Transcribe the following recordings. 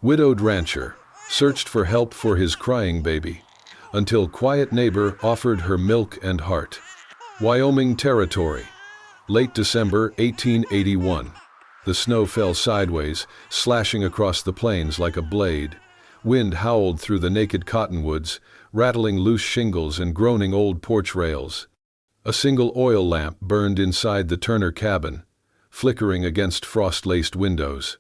Widowed rancher searched for help for his crying baby until quiet neighbor offered her milk and heart. Wyoming Territory, late December 1881. The snow fell sideways, slashing across the plains like a blade. Wind howled through the naked cottonwoods, rattling loose shingles and groaning old porch rails. A single oil lamp burned inside the Turner cabin, flickering against frost-laced windows.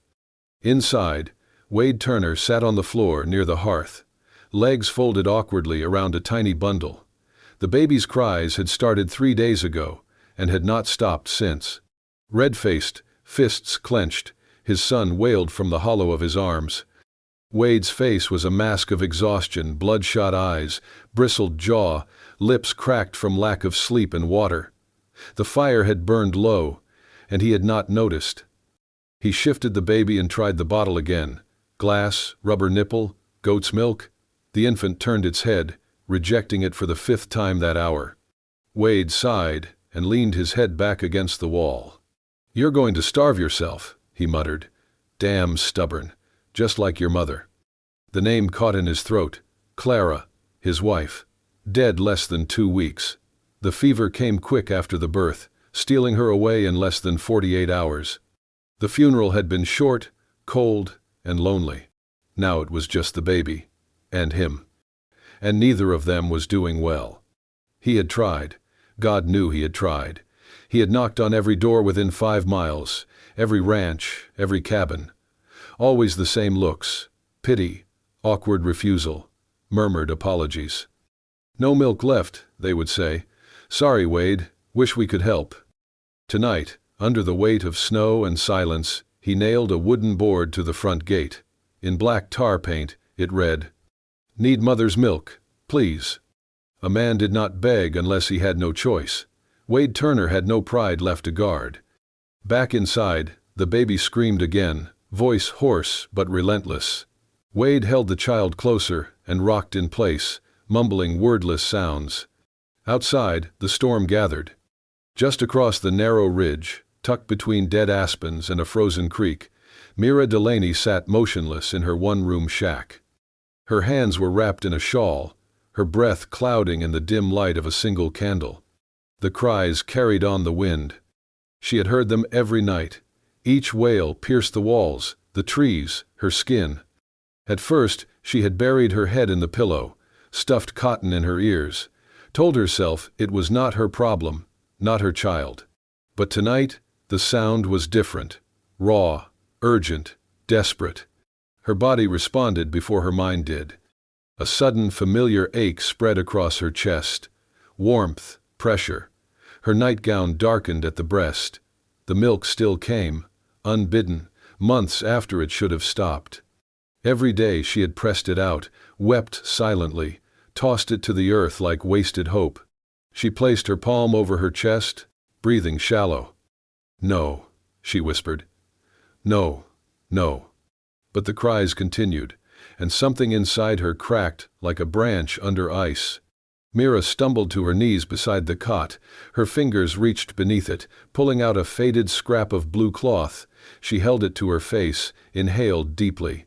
Inside, Wade Turner sat on the floor near the hearth, legs folded awkwardly around a tiny bundle. The baby's cries had started 3 days ago and had not stopped since. Red-faced, fists clenched, his son wailed from the hollow of his arms. Wade's face was a mask of exhaustion, bloodshot eyes, bristled jaw, lips cracked from lack of sleep and water. The fire had burned low, and he had not noticed. He shifted the baby and tried the bottle again. Glass, rubber nipple, goat's milk. The infant turned its head, rejecting it for the 5th time that hour. Wade sighed and leaned his head back against the wall. "You're going to starve yourself," he muttered. "Damn stubborn, just like your mother." The name caught in his throat. Clara, his wife, dead less than 2 weeks. The fever came quick after the birth, stealing her away in less than 48 hours. The funeral had been short, cold, and lonely. Now it was just the baby, and him. And neither of them was doing well. He had tried. God knew he had tried. He had knocked on every door within 5 miles, every ranch, every cabin. Always the same looks: pity, awkward refusal, murmured apologies. "No milk left," they would say. "Sorry, Wade, wish we could help." Tonight, under the weight of snow and silence, he nailed a wooden board to the front gate. In black tar paint, it read, "Need mother's milk, please." A man did not beg unless he had no choice. Wade Turner had no pride left to guard. Back inside, the baby screamed again, voice hoarse but relentless. Wade held the child closer and rocked in place, mumbling wordless sounds. Outside, the storm gathered. Just across the narrow ridge, tucked between dead aspens and a frozen creek, Mira Delaney sat motionless in her one-room shack. Her hands were wrapped in a shawl, her breath clouding in the dim light of a single candle. The cries carried on the wind. She had heard them every night. Each wail pierced the walls, the trees, her skin. At first, she had buried her head in the pillow, stuffed cotton in her ears, told herself it was not her problem, not her child. But tonight, the sound was different, raw, urgent, desperate. Her body responded before her mind did. A sudden familiar ache spread across her chest. Warmth, pressure. Her nightgown darkened at the breast. The milk still came, unbidden, months after it should have stopped. Every day she had pressed it out, wept silently, tossed it to the earth like wasted hope. She placed her palm over her chest, breathing shallow. "No," she whispered. "No, no." But the cries continued, and something inside her cracked like a branch under ice. Mira stumbled to her knees beside the cot. Her fingers reached beneath it, pulling out a faded scrap of blue cloth. She held it to her face, inhaled deeply.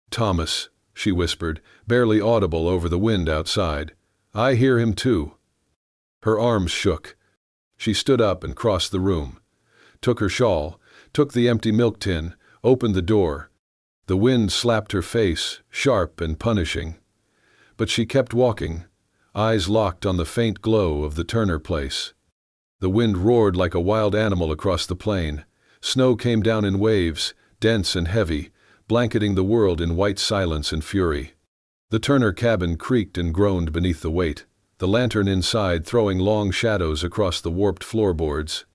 "Thomas," she whispered, barely audible over the wind outside. "I hear him too." Her arms shook. She stood up and crossed the room, took her shawl, took the empty milk tin, opened the door. The wind slapped her face, sharp and punishing. But she kept walking, eyes locked on the faint glow of the Turner place. The wind roared like a wild animal across the plain. Snow came down in waves, dense and heavy, blanketing the world in white silence and fury. The Turner cabin creaked and groaned beneath the weight, the lantern inside throwing long shadows across the warped floorboards.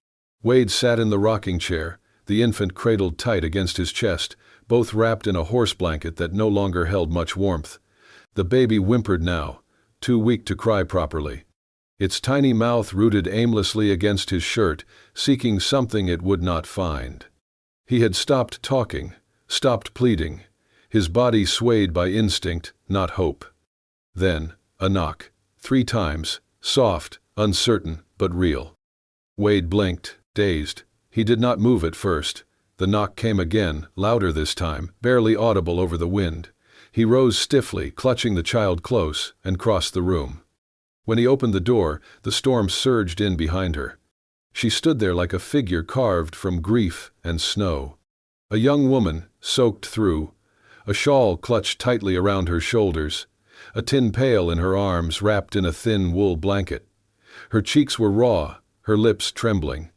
Wade sat in the rocking chair, the infant cradled tight against his chest, both wrapped in a horse blanket that no longer held much warmth. The baby whimpered now, too weak to cry properly. Its tiny mouth rooted aimlessly against his shirt, seeking something it would not find. He had stopped talking, stopped pleading. His body swayed by instinct, not hope. Then, a knock, 3 times, soft, uncertain, but real. Wade blinked, dazed. He did not move at first. The knock came again, louder this time, barely audible over the wind. He rose stiffly, clutching the child close, and crossed the room. When he opened the door, the storm surged in behind her. She stood there like a figure carved from grief and snow. A young woman, soaked through, a shawl clutched tightly around her shoulders, a tin pail in her arms wrapped in a thin wool blanket. Her cheeks were raw, her lips trembling.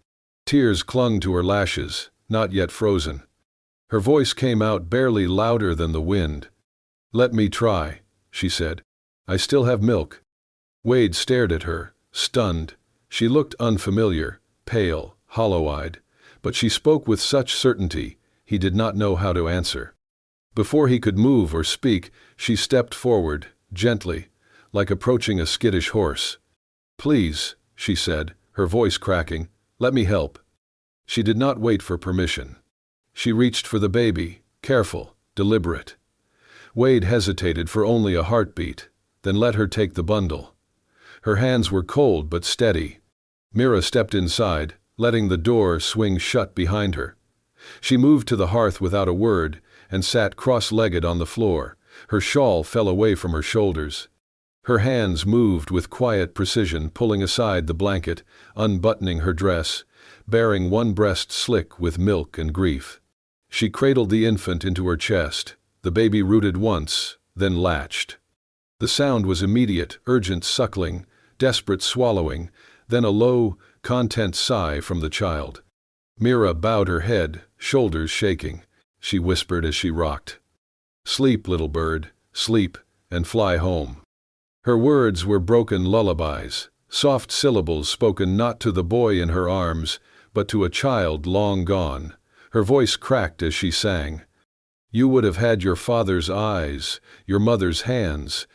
Tears clung to her lashes, not yet frozen. Her voice came out barely louder than the wind. "Let me try," she said. "I still have milk." Wade stared at her, stunned. She looked unfamiliar, pale, hollow-eyed, but she spoke with such certainty, he did not know how to answer. Before he could move or speak, she stepped forward, gently, like approaching a skittish horse. "Please," she said, her voice cracking, "let me help." She did not wait for permission. She reached for the baby, careful, deliberate. Wade hesitated for only a heartbeat, then let her take the bundle. Her hands were cold but steady. Mira stepped inside, letting the door swing shut behind her. She moved to the hearth without a word and sat cross-legged on the floor. Her shawl fell away from her shoulders. Her hands moved with quiet precision, pulling aside the blanket, unbuttoning her dress, baring one breast slick with milk and grief. She cradled the infant into her chest. The baby rooted once, then latched. The sound was immediate, urgent suckling, desperate swallowing, then a low, content sigh from the child. Mira bowed her head, shoulders shaking. She whispered as she rocked, "Sleep, little bird, sleep, and fly home." Her words were broken lullabies, soft syllables spoken not to the boy in her arms, but to a child long gone. Her voice cracked as she sang, "You would have had your father's eyes, your mother's hands."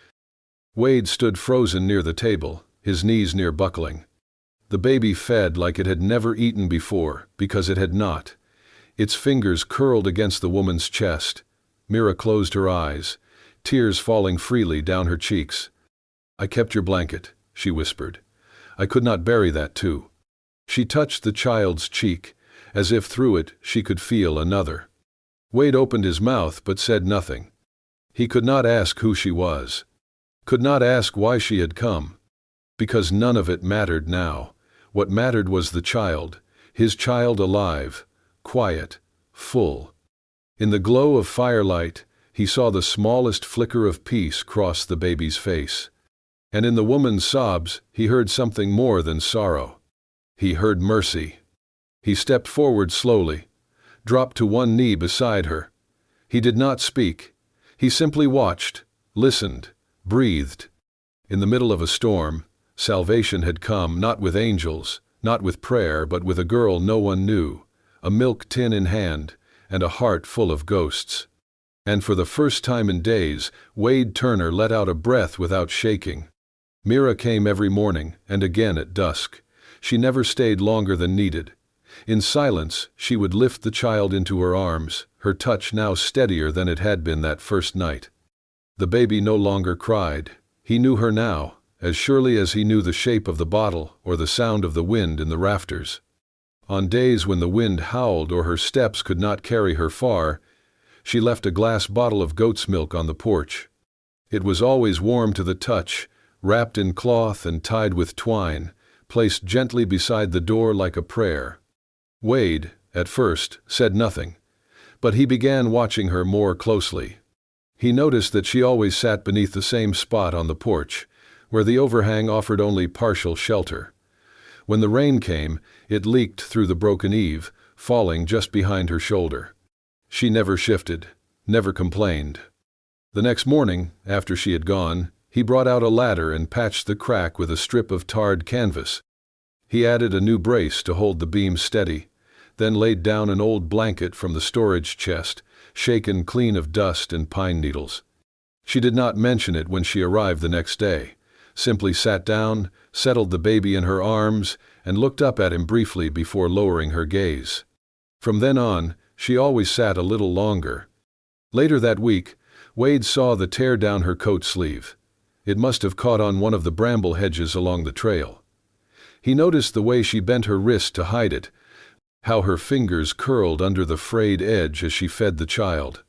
Wade stood frozen near the table, his knees near buckling. The baby fed like it had never eaten before, because it had not. Its fingers curled against the woman's chest. Mira closed her eyes, tears falling freely down her cheeks. "I kept your blanket," she whispered. "I could not bury that too." She touched the child's cheek, as if through it she could feel another. Wade opened his mouth but said nothing. He could not ask who she was, could not ask why she had come, because none of it mattered now. What mattered was the child, his child alive, quiet, full. In the glow of firelight, he saw the smallest flicker of peace cross the baby's face. And in the woman's sobs, he heard something more than sorrow. He heard mercy. He stepped forward slowly, dropped to one knee beside her. He did not speak. He simply watched, listened, breathed. In the middle of a storm, salvation had come, not with angels, not with prayer, but with a girl no one knew, a milk tin in hand, and a heart full of ghosts. And for the first time in days, Wade Turner let out a breath without shaking. Mira came every morning, and again at dusk. She never stayed longer than needed. In silence, she would lift the child into her arms, her touch now steadier than it had been that first night. The baby no longer cried. He knew her now, as surely as he knew the shape of the bottle or the sound of the wind in the rafters. On days when the wind howled or her steps could not carry her far, she left a glass bottle of goat's milk on the porch. It was always warm to the touch, wrapped in cloth and tied with twine, placed gently beside the door like a prayer. Wade, at first, said nothing, but he began watching her more closely. He noticed that she always sat beneath the same spot on the porch, where the overhang offered only partial shelter. When the rain came, it leaked through the broken eave, falling just behind her shoulder. She never shifted, never complained. The next morning, after she had gone, he brought out a ladder and patched the crack with a strip of tarred canvas. He added a new brace to hold the beam steady, then laid down an old blanket from the storage chest, shaken clean of dust and pine needles. She did not mention it when she arrived the next day, simply sat down, settled the baby in her arms, and looked up at him briefly before lowering her gaze. From then on, she always sat a little longer. Later that week, Wade saw the tear down her coat sleeve. It must have caught on one of the bramble hedges along the trail. He noticed the way she bent her wrist to hide it, how her fingers curled under the frayed edge as she fed the child.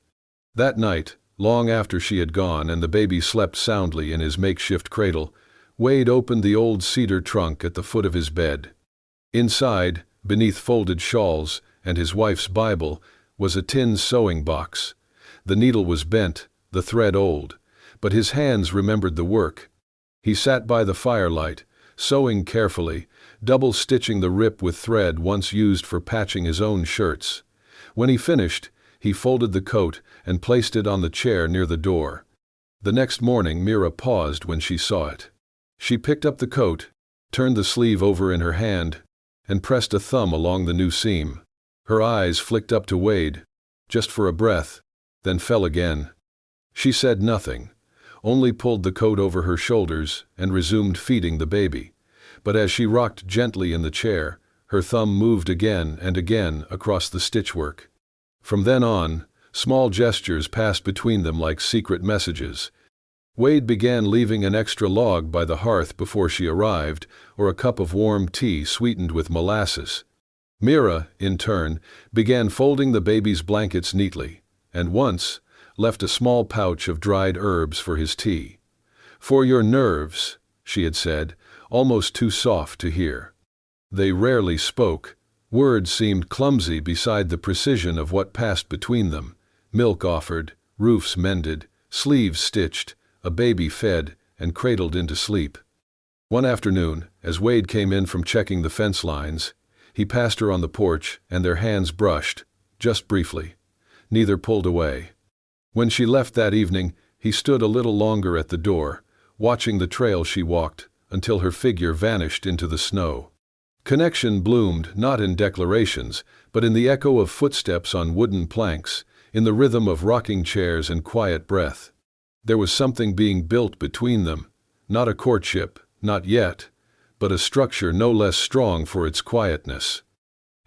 That night, long after she had gone and the baby slept soundly in his makeshift cradle, Wade opened the old cedar trunk at the foot of his bed. Inside, beneath folded shawls and his wife's Bible, was a tin sewing box. The needle was bent, the thread old, but his hands remembered the work. He sat by the firelight, sewing carefully, double-stitching the rip with thread once used for patching his own shirts. When he finished, he folded the coat and placed it on the chair near the door. The next morning Mira paused when she saw it. She picked up the coat, turned the sleeve over in her hand, and pressed a thumb along the new seam. Her eyes flicked up to Wade, just for a breath, then fell again. She said nothing, only pulled the coat over her shoulders and resumed feeding the baby. But as she rocked gently in the chair, her thumb moved again and again across the stitchwork. From then on, small gestures passed between them like secret messages. Wade began leaving an extra log by the hearth before she arrived, or a cup of warm tea sweetened with molasses. Mira, in turn, began folding the baby's blankets neatly, and once left a small pouch of dried herbs for his tea. "For your nerves," she had said, almost too soft to hear. They rarely spoke. Words seemed clumsy beside the precision of what passed between them. Milk offered, roofs mended, sleeves stitched, a baby fed and cradled into sleep. One afternoon, as Wade came in from checking the fence lines, he passed her on the porch and their hands brushed, just briefly. Neither pulled away. When she left that evening, he stood a little longer at the door, watching the trail she walked, until her figure vanished into the snow. Connection bloomed not in declarations, but in the echo of footsteps on wooden planks, in the rhythm of rocking chairs and quiet breath. There was something being built between them, not a courtship, not yet, but a structure no less strong for its quietness.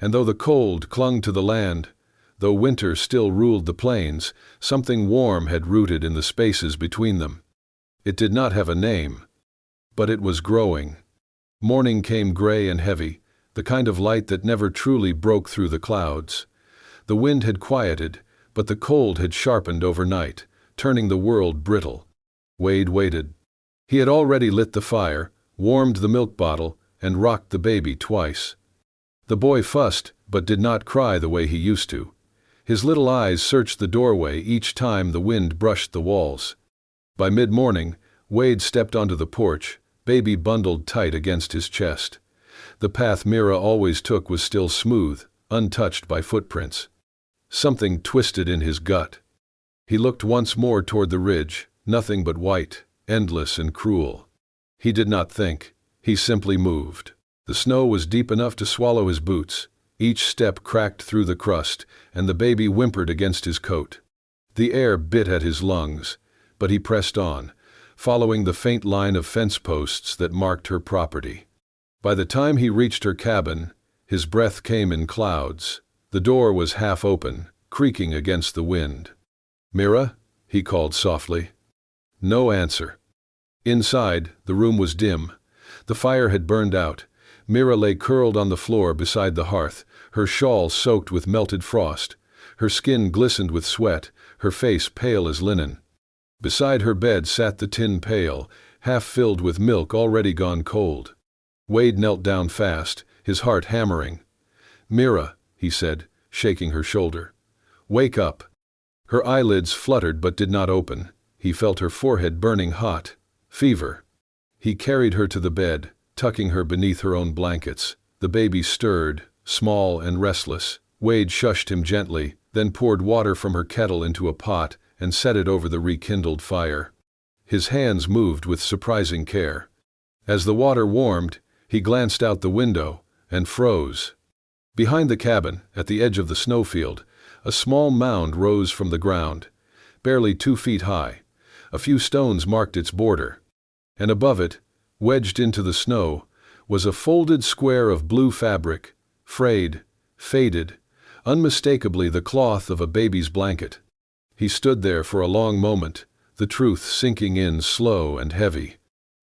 And though the cold clung to the land, though winter still ruled the plains, something warm had rooted in the spaces between them. It did not have a name, but it was growing. Morning came gray and heavy, the kind of light that never truly broke through the clouds. The wind had quieted, but the cold had sharpened overnight, turning the world brittle. Wade waited. He had already lit the fire, warmed the milk bottle, and rocked the baby twice. The boy fussed, but did not cry the way he used to. His little eyes searched the doorway each time the wind brushed the walls. By mid-morning, Wade stepped onto the porch, baby bundled tight against his chest. The path Mira always took was still smooth, untouched by footprints. Something twisted in his gut. He looked once more toward the ridge, nothing but white, endless and cruel. He did not think, he simply moved. The snow was deep enough to swallow his boots. Each step cracked through the crust, and the baby whimpered against his coat. The air bit at his lungs, but he pressed on, following the faint line of fence posts that marked her property. By the time he reached her cabin, his breath came in clouds. The door was half open, creaking against the wind. "Mira?" he called softly. No answer. Inside, the room was dim. The fire had burned out. Mira lay curled on the floor beside the hearth, her shawl soaked with melted frost. Her skin glistened with sweat, her face pale as linen. Beside her bed sat the tin pail, half filled with milk already gone cold. Wade knelt down fast, his heart hammering. "Mira," he said, shaking her shoulder. "Wake up." Her eyelids fluttered but did not open. He felt her forehead burning hot. Fever. He carried her to the bed, tucking her beneath her own blankets. The baby stirred, small and restless. Wade shushed him gently, then poured water from her kettle into a pot and set it over the rekindled fire. His hands moved with surprising care. As the water warmed, he glanced out the window and froze. Behind the cabin, at the edge of the snowfield, a small mound rose from the ground, barely 2 feet high. A few stones marked its border. And above it, wedged into the snow, was a folded square of blue fabric, frayed, faded, unmistakably the cloth of a baby's blanket. He stood there for a long moment, the truth sinking in slow and heavy.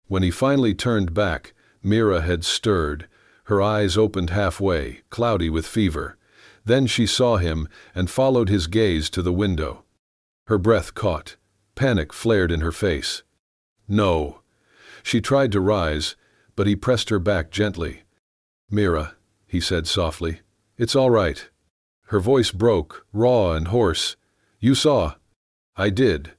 When he finally turned back, Mira had stirred, Her eyes opened halfway, cloudy with fever. Then she saw him and followed his gaze to the window. Her breath caught. Panic flared in her face. No. She tried to rise, but he pressed her back gently. "Mira," he said softly, "it's all right." Her voice broke, raw and hoarse. "You saw." "I did."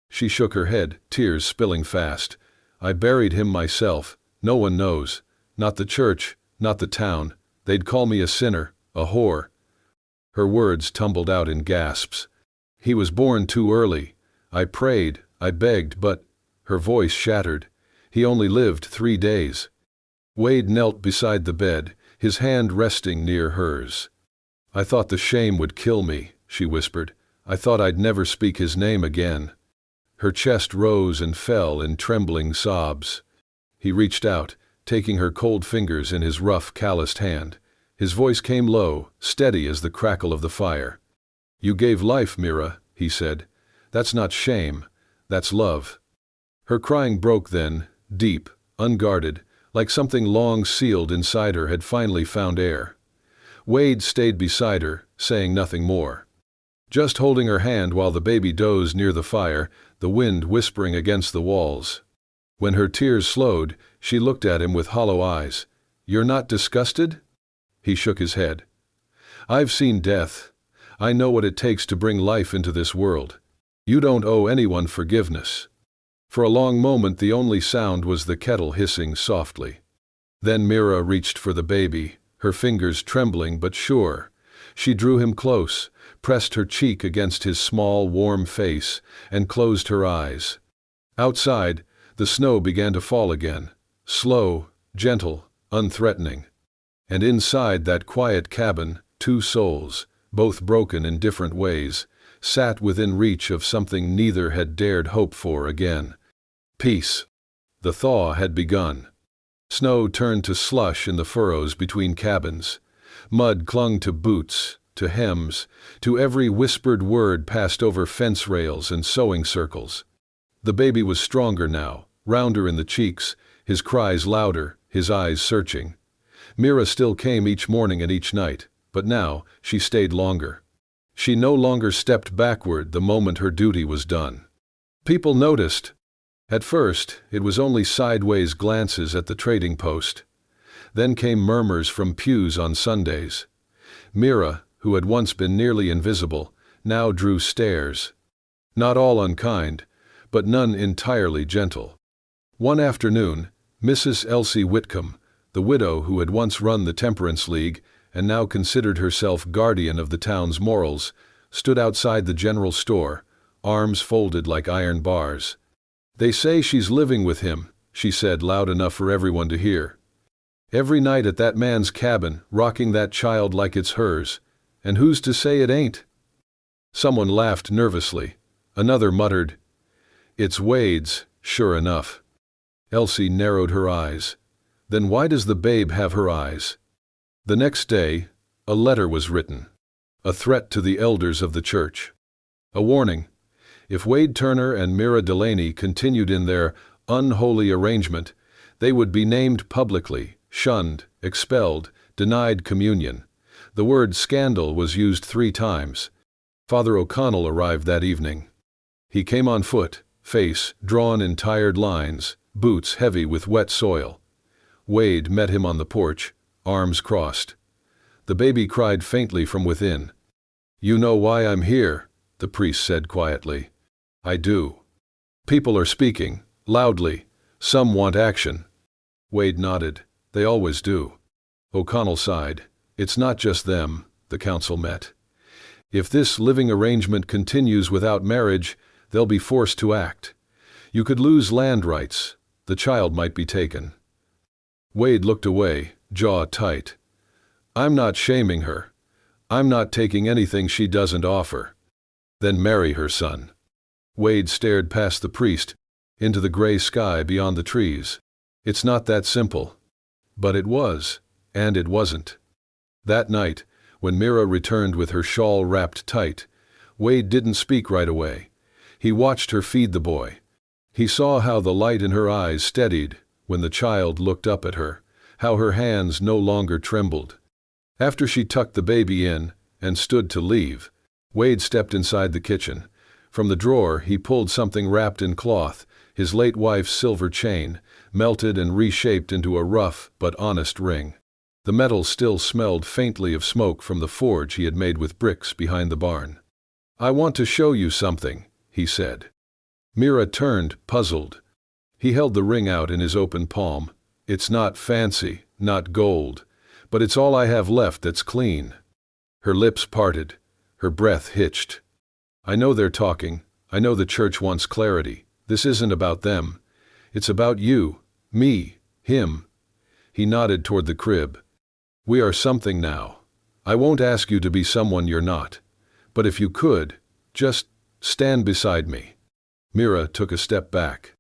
She shook her head, tears spilling fast. "I buried him myself. No one knows. Not the church, not the town. They'd call me a sinner, a whore." Her words tumbled out in gasps. "He was born too early. I prayed, I begged, but—" Her voice shattered. "He only lived 3 days." Wade knelt beside the bed, his hand resting near hers. "I thought the shame would kill me," she whispered. "I thought I'd never speak his name again." Her chest rose and fell in trembling sobs. He reached out, taking her cold fingers in his rough, calloused hand. His voice came low, steady as the crackle of the fire. "You gave life, Mira," he said. "That's not shame. That's love." Her crying broke then, deep, unguarded, like something long sealed inside her had finally found air. Wade stayed beside her, saying nothing more. Just holding her hand while the baby dozed near the fire, the wind whispering against the walls. When her tears slowed, she looked at him with hollow eyes. "You're not disgusted?" He shook his head. "I've seen death. I know what it takes to bring life into this world. You don't owe anyone forgiveness." For a long moment the only sound was the kettle hissing softly. Then Mira reached for the baby, her fingers trembling but sure. She drew him close, pressed her cheek against his small, warm face, and closed her eyes. Outside, the snow began to fall again, slow, gentle, unthreatening. And inside that quiet cabin, 2 souls, both broken in different ways, sat within reach of something neither had dared hope for again. Peace. The thaw had begun. Snow turned to slush in the furrows between cabins. Mud clung to boots, to hems, to every whispered word passed over fence rails and sewing circles. The baby was stronger now, rounder in the cheeks, his cries louder, his eyes searching. Mira still came each morning and each night, but now she stayed longer. She no longer stepped backward the moment her duty was done. People noticed. At first, it was only sideways glances at the trading post. Then came murmurs from pews on Sundays. Mira, who had once been nearly invisible, now drew stares. Not all unkind, but none entirely gentle. One afternoon, Mrs. Elsie Whitcomb, the widow who had once run the Temperance League and now considered herself guardian of the town's morals, stood outside the general store, arms folded like iron bars. "They say she's living with him," she said loud enough for everyone to hear. "Every night at that man's cabin, rocking that child like it's hers. And who's to say it ain't?" Someone laughed nervously. Another muttered, "It's Wade's, sure enough." Elsie narrowed her eyes. "Then why does the babe have her eyes?" The next day, a letter was written. A threat to the elders of the church. A warning. If Wade Turner and Mira Delaney continued in their unholy arrangement, they would be named publicly, shunned, expelled, denied communion. The word scandal was used 3 times. Father O'Connell arrived that evening. He came on foot, face drawn in tired lines, boots heavy with wet soil. Wade met him on the porch, arms crossed. The baby cried faintly from within. "You know why I'm here," the priest said quietly. "I do." "People are speaking, loudly. Some want action." Wade nodded. "They always do." O'Connell sighed. "It's not just them," the council met. "If this living arrangement continues without marriage, they'll be forced to act. You could lose land rights. The child might be taken." Wade looked away, jaw tight. "I'm not shaming her. I'm not taking anything she doesn't offer." "Then marry her, son." Wade stared past the priest, into the gray sky beyond the trees. "It's not that simple." But it was, and it wasn't. That night, when Mira returned with her shawl wrapped tight, Wade didn't speak right away. He watched her feed the boy. He saw how the light in her eyes steadied when the child looked up at her, how her hands no longer trembled. After she tucked the baby in and stood to leave, Wade stepped inside the kitchen. From the drawer he pulled something wrapped in cloth, his late wife's silver chain, melted and reshaped into a rough but honest ring. The metal still smelled faintly of smoke from the forge he had made with bricks behind the barn. "I want to show you something," he said. Mira turned, puzzled. He held the ring out in his open palm. "It's not fancy, not gold, but it's all I have left that's clean." Her lips parted. Her breath hitched. "I know they're talking. I know the church wants clarity. This isn't about them. It's about you, me, him." He nodded toward the crib. "We are something now. I won't ask you to be someone you're not. But if you could, just stand beside me." Mira took a step back.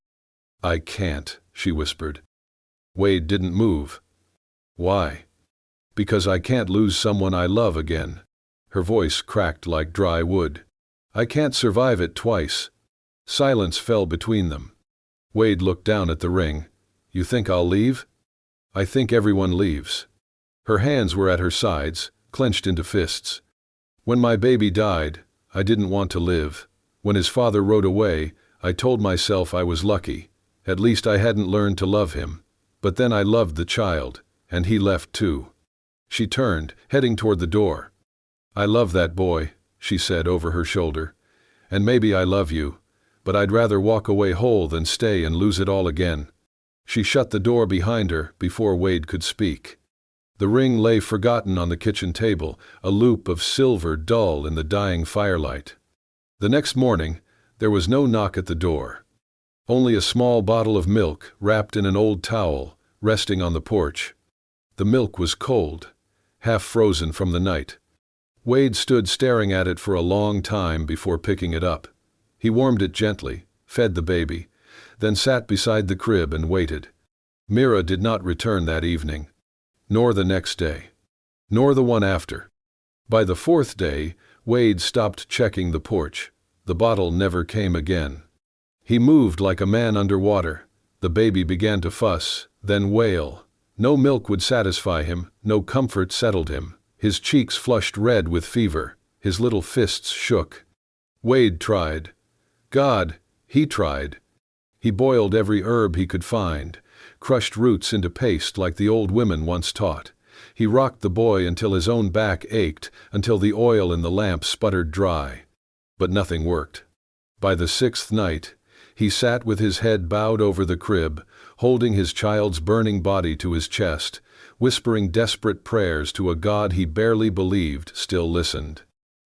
"I can't," she whispered. Wade didn't move. "Why?" "Because I can't lose someone I love again." Her voice cracked like dry wood. "I can't survive it twice." Silence fell between them. Wade looked down at the ring. "You think I'll leave?" "I think everyone leaves." Her hands were at her sides, clenched into fists. "When my baby died, I didn't want to live. When his father rode away, I told myself I was lucky. At least I hadn't learned to love him. But then I loved the child, and he left too." She turned, heading toward the door. "I love that boy," she said over her shoulder. "And maybe I love you, but I'd rather walk away whole than stay and lose it all again." She shut the door behind her before Wade could speak. The ring lay forgotten on the kitchen table, a loop of silver dull in the dying firelight. The next morning, there was no knock at the door. Only a small bottle of milk, wrapped in an old towel, resting on the porch. The milk was cold, half frozen from the night. Wade stood staring at it for a long time before picking it up. He warmed it gently, fed the baby, then sat beside the crib and waited. Mira did not return that evening, nor the next day, nor the one after. By the fourth day, Wade stopped checking the porch. The bottle never came again. He moved like a man underwater. The baby began to fuss, then wail. No milk would satisfy him, no comfort settled him. His cheeks flushed red with fever, his little fists shook. Wade tried. God, he tried. He boiled every herb he could find, crushed roots into paste like the old women once taught. He rocked the boy until his own back ached, until the oil in the lamp sputtered dry. But nothing worked. By the sixth night, he sat with his head bowed over the crib, holding his child's burning body to his chest, whispering desperate prayers to a God he barely believed still listened.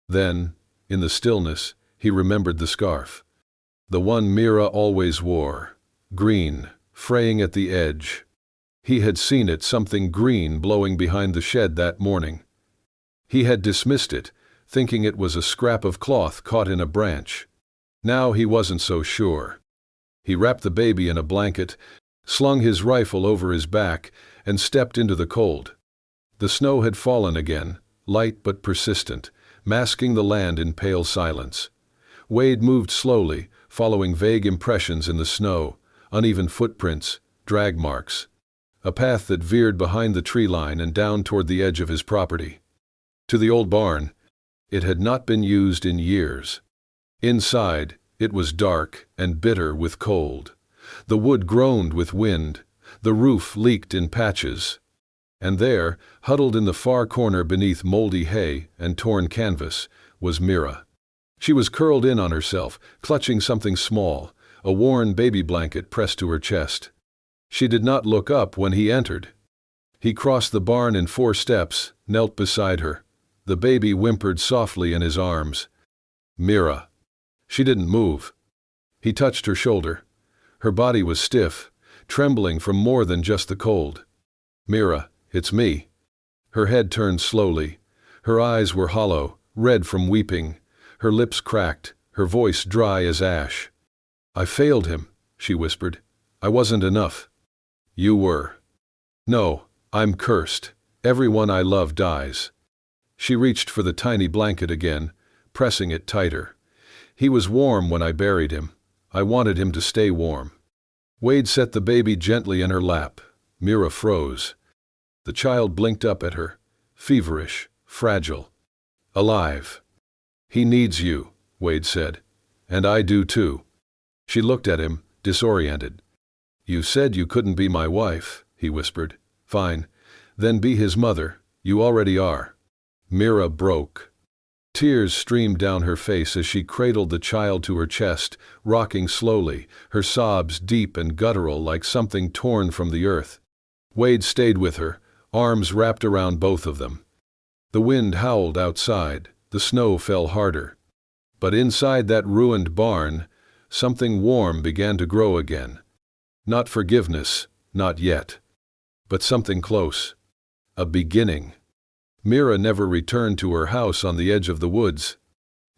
Then, in the stillness, he remembered the scarf. The one Mira always wore, green, fraying at the edge. He had seen it, something green blowing behind the shed that morning. He had dismissed it, thinking it was a scrap of cloth caught in a branch. Now he wasn't so sure. He wrapped the baby in a blanket, slung his rifle over his back, and stepped into the cold. The snow had fallen again, light but persistent, masking the land in pale silence. Wade moved slowly, following vague impressions in the snow, uneven footprints, drag marks. A path that veered behind the tree line and down toward the edge of his property. To the old barn. It had not been used in years. Inside, it was dark and bitter with cold. The wood groaned with wind. The roof leaked in patches. And there, huddled in the far corner beneath moldy hay and torn canvas, was Mira. She was curled in on herself, clutching something small, a worn baby blanket pressed to her chest. She did not look up when he entered. He crossed the barn in 4 steps, knelt beside her. The baby whimpered softly in his arms. Mira. She didn't move. He touched her shoulder. Her body was stiff, trembling from more than just the cold. Mira, it's me. Her head turned slowly. Her eyes were hollow, red from weeping. Her lips cracked, her voice dry as ash. I failed him, she whispered. I wasn't enough. You were. No, I'm cursed. Everyone I love dies. She reached for the tiny blanket again, pressing it tighter. He was warm when I buried him. I wanted him to stay warm. Wade set the baby gently in her lap. Mira froze. The child blinked up at her, feverish, fragile, alive. "He needs you," Wade said. "And I do too." She looked at him, disoriented. "You said you couldn't be my wife," he whispered. "Fine. Then be his mother. You already are." Mira broke. Tears streamed down her face as she cradled the child to her chest, rocking slowly, her sobs deep and guttural like something torn from the earth. Wade stayed with her, arms wrapped around both of them. The wind howled outside, the snow fell harder. But inside that ruined barn, something warm began to grow again. Not forgiveness, not yet. But something close. A beginning. Mira never returned to her house on the edge of the woods.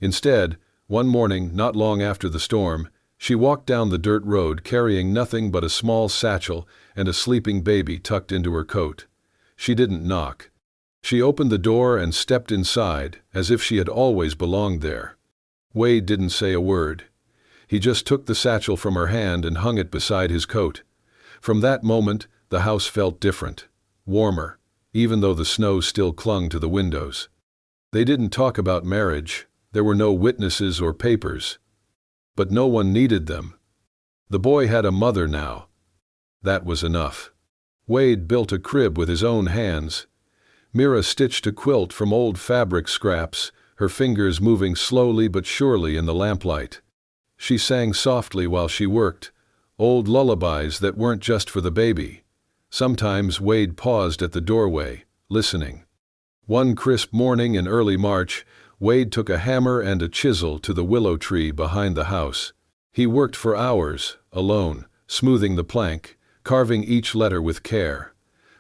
Instead, one morning not long after the storm, she walked down the dirt road carrying nothing but a small satchel and a sleeping baby tucked into her coat. She didn't knock. She opened the door and stepped inside, as if she had always belonged there. Wade didn't say a word. He just took the satchel from her hand and hung it beside his coat. From that moment, the house felt different, warmer, even though the snow still clung to the windows. They didn't talk about marriage. There were no witnesses or papers. But no one needed them. The boy had a mother now. That was enough. Wade built a crib with his own hands. Mira stitched a quilt from old fabric scraps, her fingers moving slowly but surely in the lamplight. She sang softly while she worked, old lullabies that weren't just for the baby. Sometimes Wade paused at the doorway, listening. One crisp morning in early March, Wade took a hammer and a chisel to the willow tree behind the house. He worked for hours, alone, smoothing the plank, carving each letter with care.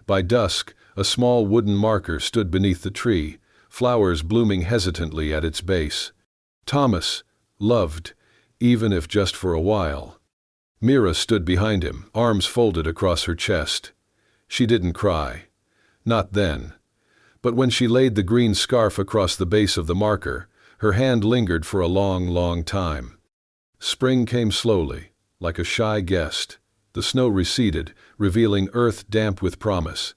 By dusk, a small wooden marker stood beneath the tree, flowers blooming hesitantly at its base. Thomas, loved, even if just for a while. Mira stood behind him, arms folded across her chest. She didn't cry. Not then. But when she laid the green scarf across the base of the marker, her hand lingered for a long, long time. Spring came slowly, like a shy guest. The snow receded, revealing earth damp with promise.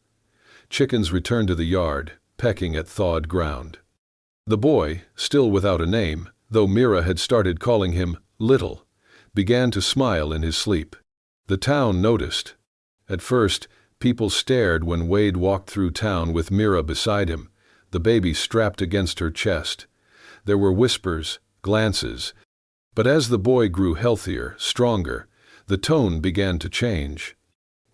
Chickens returned to the yard, pecking at thawed ground. The boy, still without a name, though Mira had started calling him Little, began to smile in his sleep. The town noticed. At first, people stared when Wade walked through town with Mira beside him, the baby strapped against her chest. There were whispers, glances. But as the boy grew healthier, stronger, the tone began to change.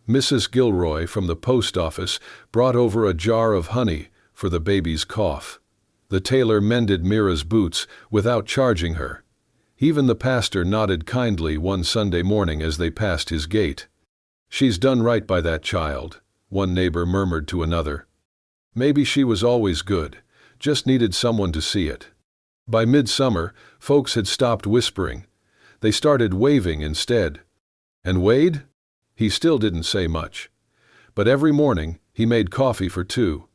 Mrs. Gilroy from the post office brought over a jar of honey for the baby's cough. The tailor mended Mira's boots without charging her. Even the pastor nodded kindly one Sunday morning as they passed his gate. "She's done right by that child," one neighbor murmured to another. Maybe she was always good, just needed someone to see it. By midsummer, folks had stopped whispering. They started waving instead. And Wade? He still didn't say much. But every morning, he made coffee for two.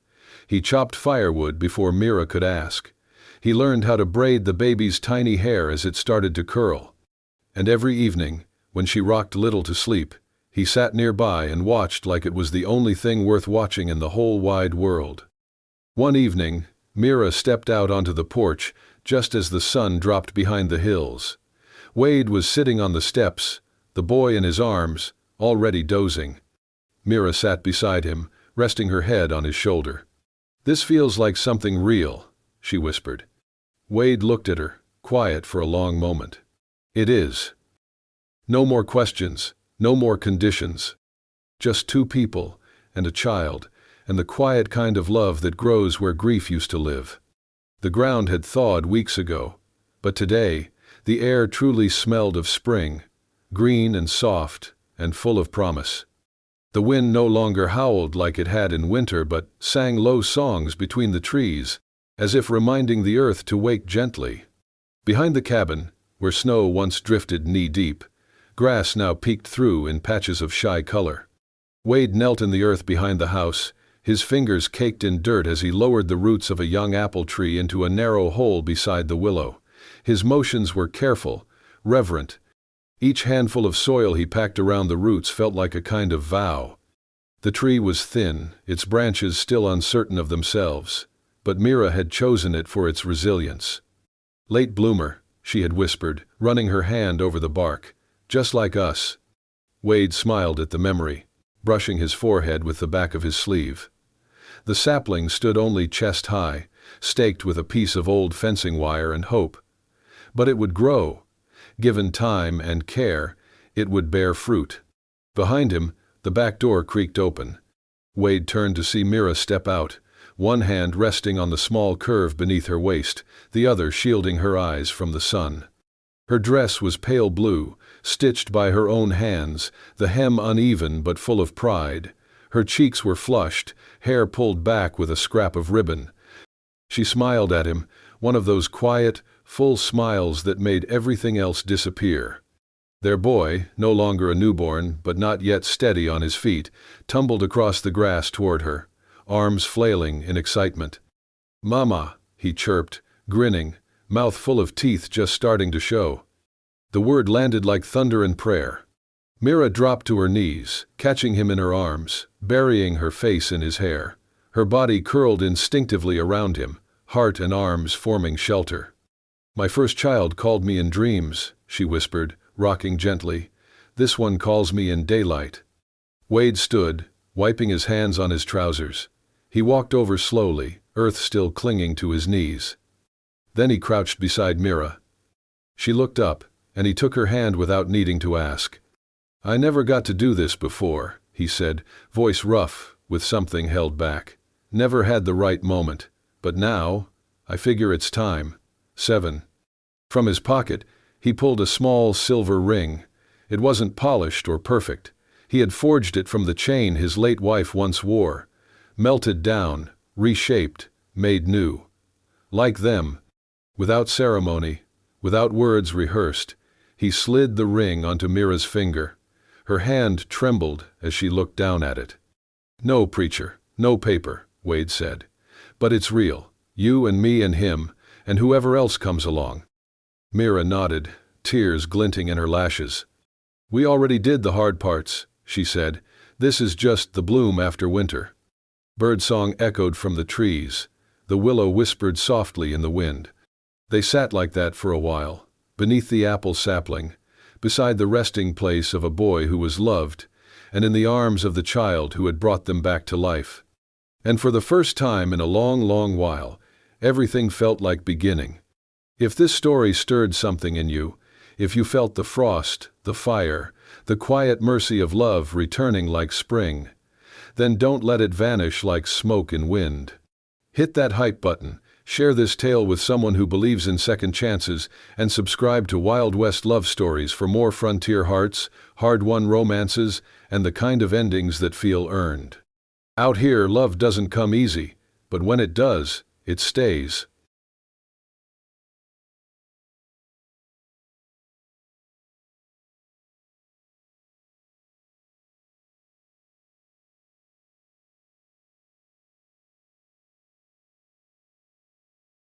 He chopped firewood before Mira could ask. He learned how to braid the baby's tiny hair as it started to curl. And every evening, when she rocked Little to sleep, he sat nearby and watched like it was the only thing worth watching in the whole wide world. One evening, Mira stepped out onto the porch just as the sun dropped behind the hills. Wade was sitting on the steps, the boy in his arms, already dozing. Mira sat beside him, resting her head on his shoulder. "This feels like something real," she whispered. Wade looked at her, quiet for a long moment. "It is. No more questions. No more conditions. Just two people, and a child, and the quiet kind of love that grows where grief used to live." The ground had thawed weeks ago, but today, the air truly smelled of spring, green and soft, and full of promise. The wind no longer howled like it had in winter, but sang low songs between the trees, as if reminding the earth to wake gently. Behind the cabin, where snow once drifted knee-deep, grass now peeked through in patches of shy color. Wade knelt in the earth behind the house, his fingers caked in dirt as he lowered the roots of a young apple tree into a narrow hole beside the willow. His motions were careful, reverent. Each handful of soil he packed around the roots felt like a kind of vow. The tree was thin, its branches still uncertain of themselves, but Mira had chosen it for its resilience. "Late bloomer," she had whispered, running her hand over the bark. "Just like us." Wade smiled at the memory, brushing his forehead with the back of his sleeve. The sapling stood only chest high, staked with a piece of old fencing wire and hope. But it would grow. Given time and care, it would bear fruit. Behind him, the back door creaked open. Wade turned to see Mira step out, one hand resting on the small curve beneath her waist, the other shielding her eyes from the sun. Her dress was pale blue, stitched by her own hands, the hem uneven but full of pride. Her cheeks were flushed, hair pulled back with a scrap of ribbon. She smiled at him, one of those quiet, full smiles that made everything else disappear. Their boy, no longer a newborn but not yet steady on his feet, tumbled across the grass toward her, arms flailing in excitement. "Mama," he chirped, grinning, mouth full of teeth just starting to show. The word landed like thunder and prayer. Mira dropped to her knees, catching him in her arms, burying her face in his hair. Her body curled instinctively around him, heart and arms forming shelter. "My first child called me in dreams," she whispered, rocking gently. "This one calls me in daylight." Wade stood, wiping his hands on his trousers. He walked over slowly, earth still clinging to his knees. Then he crouched beside Mira. She looked up, and he took her hand without needing to ask. "I never got to do this before," he said, voice rough, with something held back. "Never had the right moment. But now, I figure it's time." 7. From his pocket, he pulled a small silver ring. It wasn't polished or perfect. He had forged it from the chain his late wife once wore. Melted down, reshaped, made new. Like them, without ceremony, without words rehearsed, he slid the ring onto Mira's finger. Her hand trembled as she looked down at it. "No, preacher, no paper," Wade said. "But it's real. You and me and him, and whoever else comes along." Mira nodded, tears glinting in her lashes. "We already did the hard parts," she said. "This is just the bloom after winter." Birdsong echoed from the trees. The willow whispered softly in the wind. They sat like that for a while, beneath the apple sapling, beside the resting place of a boy who was loved, and in the arms of the child who had brought them back to life. And for the first time in a long, long while, everything felt like beginning. If this story stirred something in you, if you felt the frost, the fire, the quiet mercy of love returning like spring, then don't let it vanish like smoke in wind. Hit that hype button, share this tale with someone who believes in second chances, and subscribe to Wild West Love Stories for more frontier hearts, hard-won romances, and the kind of endings that feel earned. Out here, love doesn't come easy, but when it does, it stays.